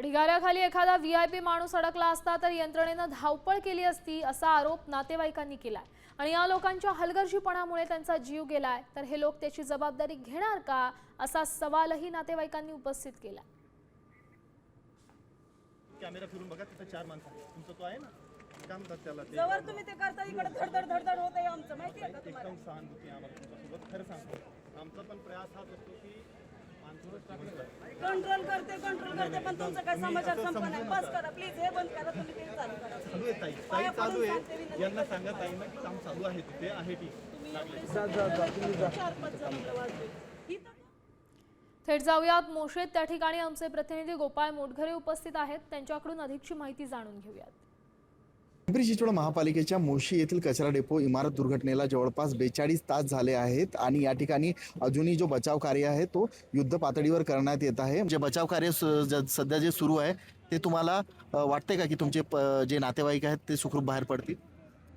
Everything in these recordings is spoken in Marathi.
ढिगाऱ्याखाली एखादा व्हीआयपी माणूस अडकला असता तर यंत्रणेनं धावपळ केली असती असा आरोप नातेवाईकांनी केलाय आणि या लोकांच्या हलगर्जीपणामुळे त्यांचा जीव गेलाय तर हे लोक त्याची जबाबदारी घेणार का असा सवालही नातेवाईकांनी उपस्थित केला। कॅमेरा फिरून बघा तिथे 4 माणसं आहेत तुमचा तो आहे ना काम करत त्याला ते जवळ तुम्ही ते करता इकडे धडधड धडधड होतंय आमचं माहिती आहे का तुम्हाला एकदम सहानुभूती आम्हाला तुमच्यासोबत खरं सांगतो आमचा पण प्रयास हाच असतो की कंट्रोल करते पण तुमचं काय समाचार संपला नाही। बस करा प्लीज, हे बंद करा, तुम्ही ते चालू करा। चालू आहे ताई ताई चालू आहे यांना सांगा ताईंना की काम चालू आहे तिथे आहे ती थेट जाऊयात मोशेत, त्या ठिकाणी आमचे प्रतिनिधी गोपाळ मोटघरे उपस्थित आहेत, त्यांच्याकडून अधिकची माहिती जाणून घेऊयात। पिंपरी चिंचवड महापालिकेच्या मोशी येथील कचरा डेपो इमारत दुर्घटनेला जवळपास 42 तास झाले आहेत आणि या ठिकाणी अजूनही जो बचाव कार्य आहे तो युद्ध पातळीवर करण्यात येत आहे। जे बचाव कार्य सध्या जे सुरू आहे ते तुम्हाला वाटतंय का की तुमचे जे नातेवाईक आहेत ते सुखरूप बाहेर पडतील?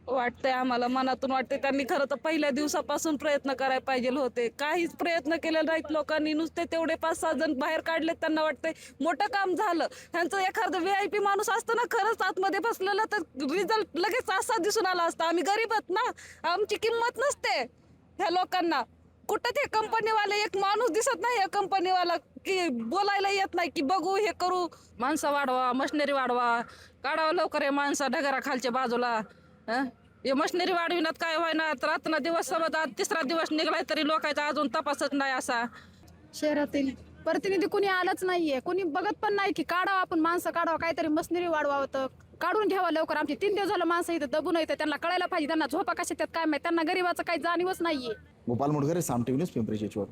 वाटतंय, आम्हाला मनातून वाटते। त्यांनी खरं तर पहिल्या दिवसापासून प्रयत्न करायला पाहिजे होते, काहीच प्रयत्न केले नाहीत लोकांनी, नुसते तेवढे 5-6 जण बाहेर काढले। त्यांना वाटतंय मोठं काम झालं, त्यांचं एखादं VIP माणूस असतं ना खरंच आतमध्ये बसलेलं तर रिझल्ट लगेच असा दिसून आला असता। आम्ही गरीब आहोत ना, आमची किंमत नसते ह्या लोकांना। कुठं ते कंपनीवाले एक माणूस दिसत नाही, या कंपनीवाला की बोलायला येत नाही की बघू हे करू। माणसं वाढवा, मशिनरी वाढवा, काढावं लवकर हे माणसं ढगारा खालच्या बाजूला। हे मशिनरी वाढविण्यात काय व्हायना, रात्र दिवस समज आज 3रा दिवस निघलाय तरी लोकांचा अजून तपासच नाही। असा शहरातील प्रतिनिधी कुणी आलंच नाहीये, कुणी बघत पण नाही की काढावं आपण माणसं काढावं, काहीतरी मशिनरी वाढवावं तर काढून घ्यावं लवकर। आमची 3 दिवस झालं माणसं इथं दबून येतं, त्यांना कळायला पाहिजे, त्यांना झोपा कशा त्यात काय माहिती, त्यांना गरीबाचं काही जाणीवच नाहीये। गोपाळ मोटघरे, साम टीव्ही न्यूज, पिंपरी चिंचवड।